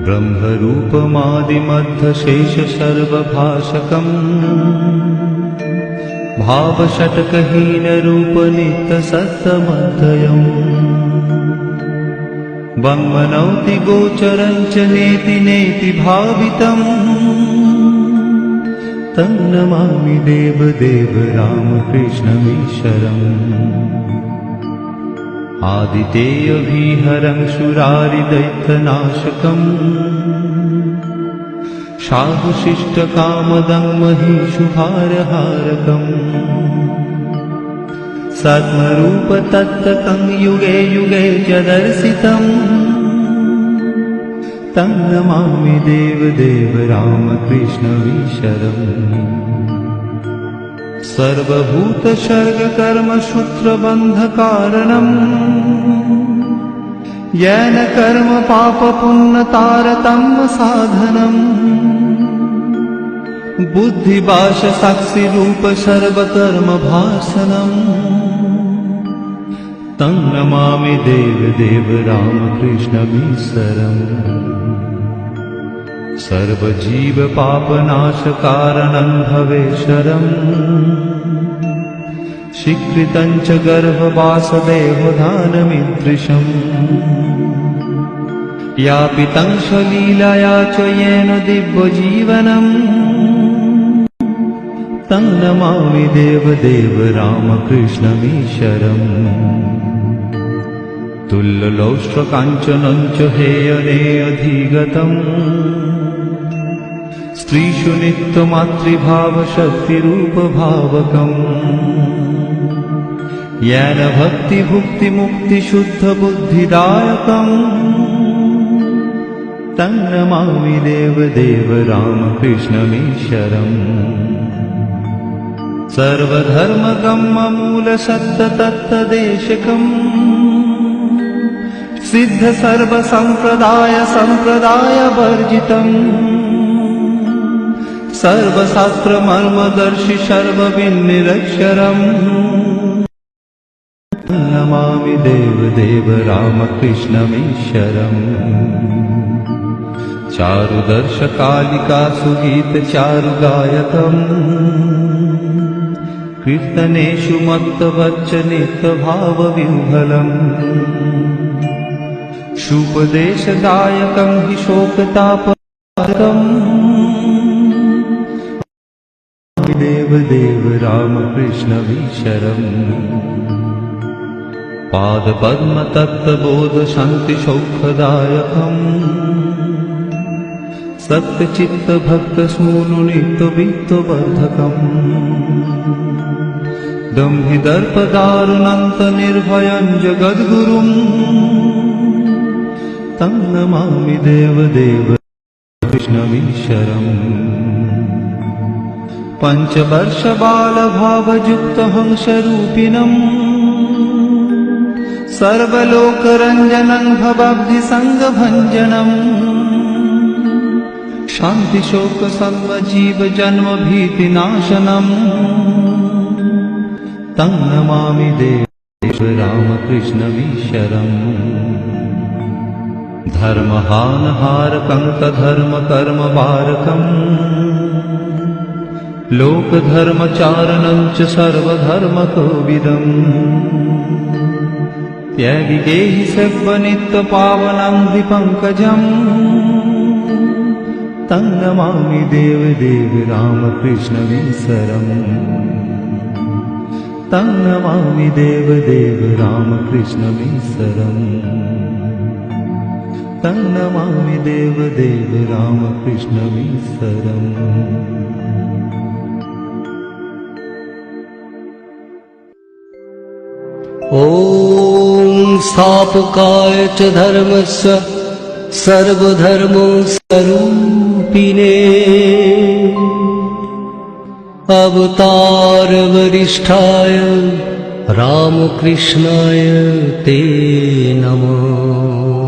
ब्रह्मरूपमादिमध्यशेषसर्वभाषकम् भावषट्कहीनरूपनित्यसत्त्वमध्ययम् वङ्मनौति गोचरं च नेति नेति भावितम् तं नमामि देवदेव रामकृष्णमीश्वरम्। आदितेयविहरं सुरारिदैत्यनाशकम् शाहुशिष्टकामदं महिषुभारहारकम् सद्मरूपतत्त्वतं युगे युगे च दर्शितम् तं नमामि देवदेव रामकृष्णमीश्वरम्। सर्वभूतसर्गकर्मसूत्रबन्धकारणम् येन कर्म पापपुण्यतारतम्य साधनम् बुद्धिभाषसाक्षिरूप सर्वकर्मभासनम् तं नमामि देवदेव रामकृष्णमीश्वरम्। सर्वजीवपापनाशकारणं भवेश्वरम् स्वीकृतं च गर्भवासदेवधानमीदृशम् यापितं स्वलीलया च येन दिव्यजीवनम् तं नमामि देवदेव रामकृष्णमीश्वरम्। तुल्यलौष्ट्रकाञ्चनं च हेयनेऽधिगतम् स्त्रीषु नित्यमातृभावशक्तिरूपभावकम् येन भक्तिभुक्तिमुक्तिशुद्धबुद्धिदायकम् तं नमामि देवदेव रामकृष्णमीश्वरम्। सर्वधर्मगम्यमूलसत्ततत्तदेशकम् सिद्धसर्वसम्प्रदायवर्जितम् सर्वशास्त्रमर्मदर्शि सर्वविन्निरक्षरम् नमामि देवदेव रामकृष्णमीश्वरम्। चारुदर्शकालिकासुगीतचारुगायकम् कीर्तनेषु मत्तवच्चनित्यभावविह्वलम् शुपदेशदायकं हि शोकतापहरम् देवदेव रामकृष्णमीश्वरम्। पादपद्मतत्त्वबोधशान्तिसौख्यदायकम् सत्यचित्तभक्तस्मूलुनित्यवित्तवर्धकम् दम्भिदर्पदारुणन्तनिर्भयं जगद्गुरुम् तं नमामि देवदेव कृष्णमीश्वरम्। पञ्चवर्षबालभावयुक्तहंसरूपिणम् सर्वलोकरञ्जनं भवाब्धिसङ्गभञ्जनम् शान्तिशोकसर्वजीवजन्मभीतिनाशनम् तं नमामि देव रामकृष्णमीश्वरम्। धर्महानहारकं तधर्मकर्मवारकम् लोकधर्मचारणं च सर्वधर्मकोविदम् त्यागिगेहि सर्वनित्यपावनं द्विपङ्कजम् तं नमामि देवदेव रामकृष्णमीश्वरम्। तं नमामि देवदेव रामकृष्णमीश्वरम्। तं नमामि देवदेव रामकृष्णमीश्वरम्। ॐ स्थापकाय च धर्मस्य सर्वधर्मस्वरूपिणे अवतारवरिष्ठाय रामकृष्णाय ते नमः।